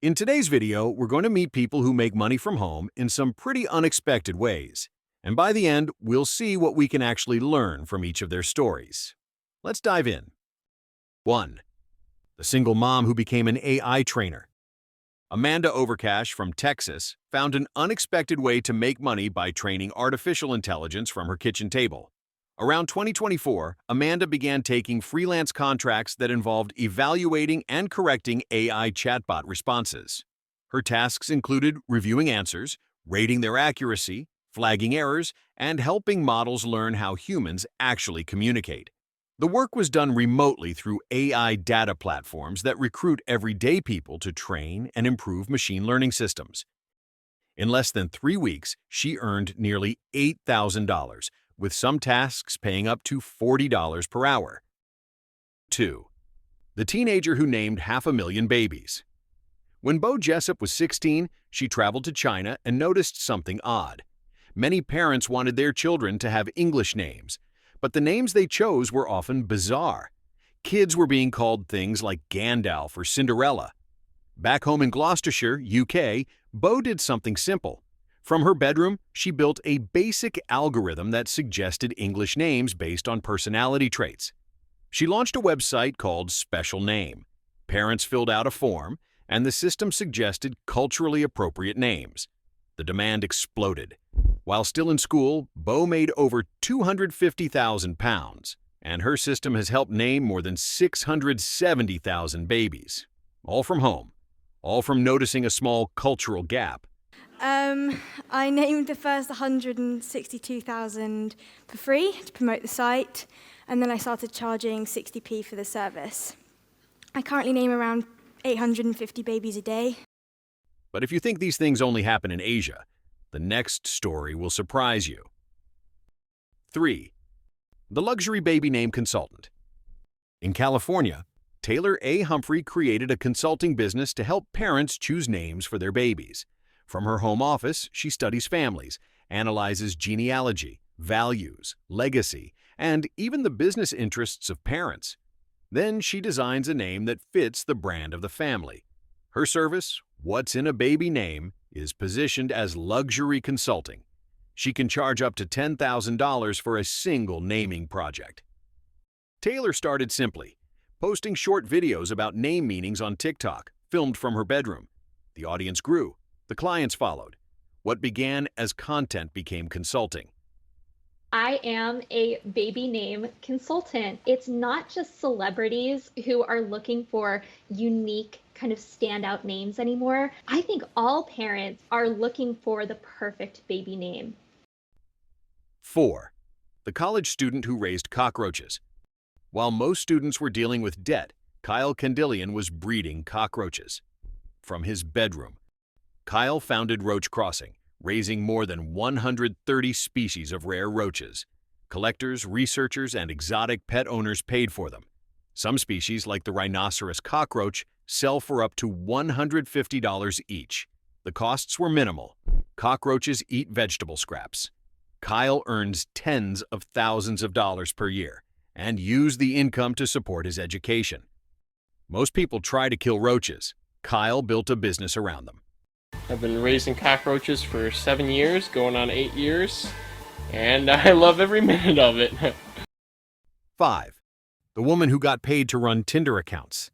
In today's video, we're going to meet people who make money from home in some pretty unexpected ways. And by the end, we'll see what we can actually learn from each of their stories. Let's dive in. 1. The single mom who became an AI trainer. Amanda Overcash from Texas found an unexpected way to make money by training artificial intelligence from her kitchen table. Around 2024, Amanda began taking freelance contracts that involved evaluating and correcting AI chatbot responses. Her tasks included reviewing answers, rating their accuracy, flagging errors, and helping models learn how humans actually communicate. The work was done remotely through AI data platforms that recruit everyday people to train and improve machine learning systems. In less than 3 weeks, she earned nearly $8,000, with some tasks paying up to $40 per hour. 2. The teenager who named 500,000 babies. When Bo Jessup was 16, she traveled to China and noticed something odd. Many parents wanted their children to have English names, but the names they chose were often bizarre. Kids were being called things like Gandalf or Cinderella. Back home in Gloucestershire, UK, Bo did something simple. From her bedroom, she built a basic algorithm that suggested English names based on personality traits. She launched a website called Special Name. Parents filled out a form, and the system suggested culturally appropriate names. The demand exploded. While still in school, Bo made over £250,000, and her system has helped name more than 670,000 babies. All from home. All from noticing a small cultural gap. I named the first 162,000 for free to promote the site, and then I started charging 60p for the service. I currently name around 850 babies a day. But if you think these things only happen in Asia, the next story will surprise you. 3. The luxury baby name consultant. In California, Taylor A. Humphrey created a consulting business to help parents choose names for their babies. From her home office, she studies families, analyzes genealogy, values, legacy, and even the business interests of parents. Then she designs a name that fits the brand of the family. Her service, What's in a Baby Name, is positioned as luxury consulting. She can charge up to $10,000 for a single naming project. Taylor started simply, posting short videos about name meanings on TikTok, filmed from her bedroom. The audience grew. The clients followed. What began as content became consulting. I am a baby name consultant. It's not just celebrities who are looking for unique kind of standout names anymore. I think all parents are looking for the perfect baby name. 4. The college student who raised cockroaches. While most students were dealing with debt, Kyle Candillian was breeding cockroaches. From his bedroom, Kyle founded Roach Crossing, raising more than 130 species of rare roaches. Collectors, researchers, and exotic pet owners paid for them. Some species, like the rhinoceros cockroach, sell for up to $150 each. The costs were minimal. Cockroaches eat vegetable scraps. Kyle earns tens of thousands of dollars per year and used the income to support his education. Most people try to kill roaches. Kyle built a business around them. I've been raising cockroaches for 7 years, going on 8 years, and I love every minute of it. 5. The woman who got paid to run Tinder accounts.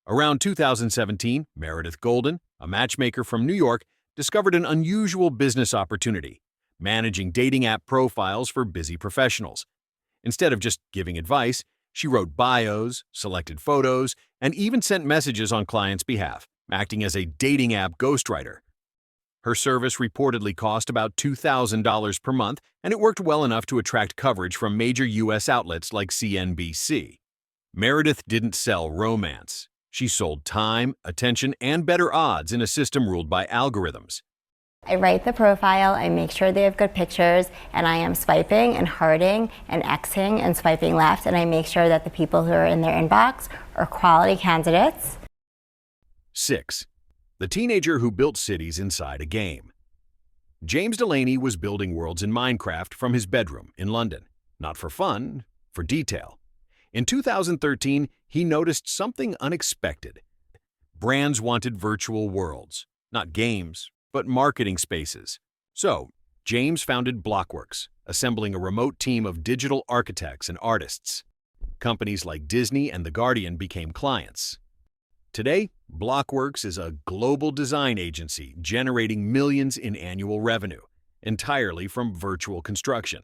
Around 2017, Meredith Golden, a matchmaker from New York, discovered an unusual business opportunity, managing dating app profiles for busy professionals. Instead of just giving advice, she wrote bios, selected photos, and even sent messages on clients' behalf, acting as a dating app ghostwriter. Her service reportedly cost about $2,000 per month, and it worked well enough to attract coverage from major U.S. outlets like CNBC. Meredith didn't sell romance. She sold time, attention, and better odds in a system ruled by algorithms. I write the profile, I make sure they have good pictures, and I am swiping and hearting and Xing and swiping left, and I make sure that the people who are in their inbox are quality candidates. 6. The teenager who built cities inside a game. James Delaney was building worlds in Minecraft from his bedroom in London, not for fun, for detail. In 2013, he noticed something unexpected. Brands wanted virtual worlds, not games, but marketing spaces. So, James founded Blockworks, assembling a remote team of digital architects and artists. Companies like Disney and The Guardian became clients. Today, Blockworks is a global design agency generating millions in annual revenue, entirely from virtual construction.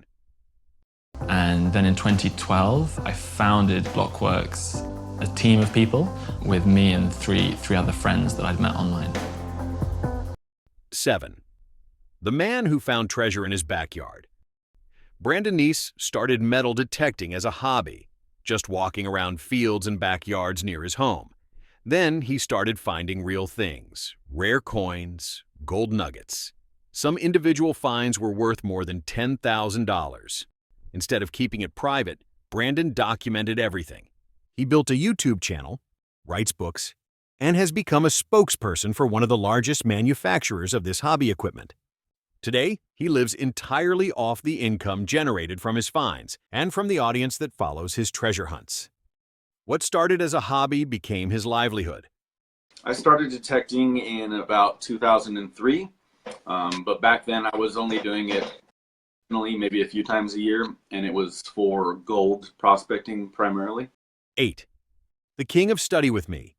And then in 2012, I founded Blockworks, a team of people with me and three other friends that I'd met online. 7. The man who found treasure in his backyard. Brandon Neese started metal detecting as a hobby, just walking around fields and backyards near his home. Then he started finding real things, rare coins, gold nuggets. Some individual finds were worth more than $10,000. Instead of keeping it private, Brandon documented everything. He built a YouTube channel, writes books, and has become a spokesperson for one of the largest manufacturers of this hobby equipment. Today, he lives entirely off the income generated from his finds and from the audience that follows his treasure hunts. What started as a hobby became his livelihood. I started detecting in about 2003, but back then I was only doing it maybe a few times a year, and it was for gold prospecting primarily. 8. The King of Study With Me.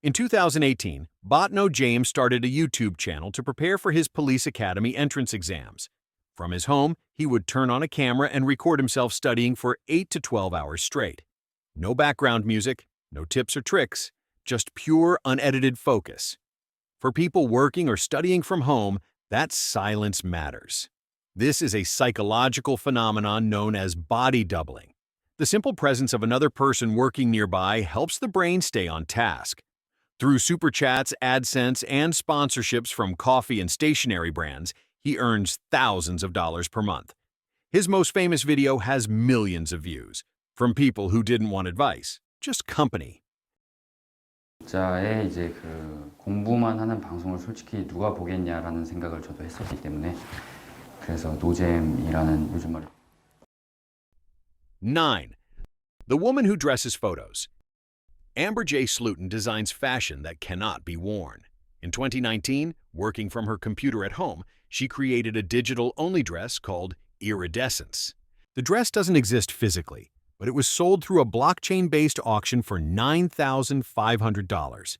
In 2018, Botno James started a YouTube channel to prepare for his police academy entrance exams. From his home, he would turn on a camera and record himself studying for 8 to 12 hours straight. No background music, no tips or tricks, just pure, unedited focus. For people working or studying from home, that silence matters. This is a psychological phenomenon known as body doubling. The simple presence of another person working nearby helps the brain stay on task. Through super chats, AdSense, and sponsorships from coffee and stationery brands, he earns thousands of dollars per month. His most famous video has millions of views, from people who didn't want advice, just company. 자의 이제 그 공부만 하는 방송을 솔직히 누가 보겠냐라는 생각을 저도 했었기 때문에 그래서 노잼이라는 요즘 말. 9. The woman who dresses photos. Amber J. Slutin designs fashion that cannot be worn. In 2019, working from her computer at home, she created a digital-only dress called Iridescence. The dress doesn't exist physically, but it was sold through a blockchain-based auction for $9,500.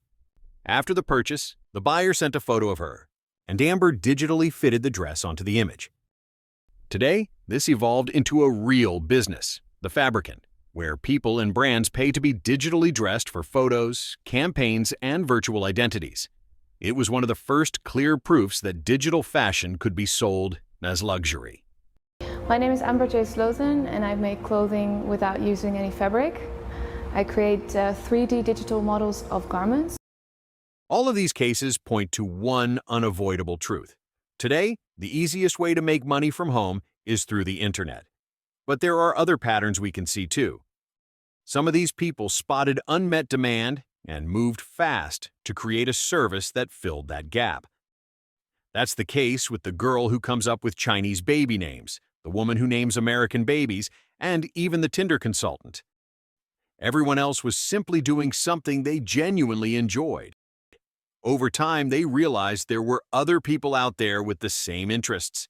After the purchase, the buyer sent a photo of her, and Amber digitally fitted the dress onto the image. Today, this evolved into a real business, The Fabricant, where people and brands pay to be digitally dressed for photos, campaigns, and virtual identities. It was one of the first clear proofs that digital fashion could be sold as luxury. My name is Amber J. Slotin, and I make clothing without using any fabric. I create 3D digital models of garments. All of these cases point to one unavoidable truth. Today, the easiest way to make money from home is through the internet. But there are other patterns we can see too. Some of these people spotted unmet demand and moved fast to create a service that filled that gap. That's the case with the girl who comes up with Chinese baby names, the woman who names American babies, and even the Tinder consultant. Everyone else was simply doing something they genuinely enjoyed. Over time, they realized there were other people out there with the same interests.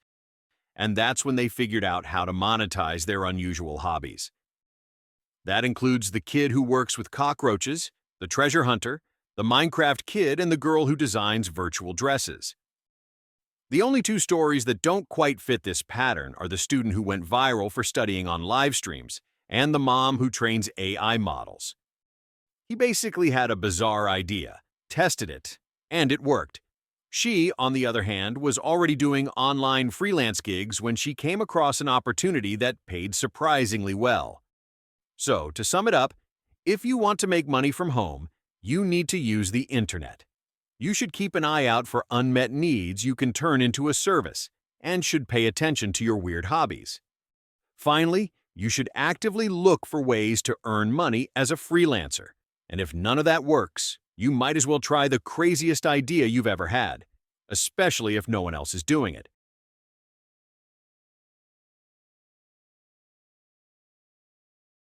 And that's when they figured out how to monetize their unusual hobbies. That includes the kid who works with cockroaches, the treasure hunter, the Minecraft kid, and the girl who designs virtual dresses. The only two stories that don't quite fit this pattern are the student who went viral for studying on live streams and the mom who trains AI models. He basically had a bizarre idea, tested it, and it worked. She, on the other hand, was already doing online freelance gigs when she came across an opportunity that paid surprisingly well. So, to sum it up, if you want to make money from home, you need to use the internet. You should keep an eye out for unmet needs you can turn into a service, and should pay attention to your weird hobbies. Finally, you should actively look for ways to earn money as a freelancer. And if none of that works, you might as well try the craziest idea you've ever had, especially if no one else is doing it.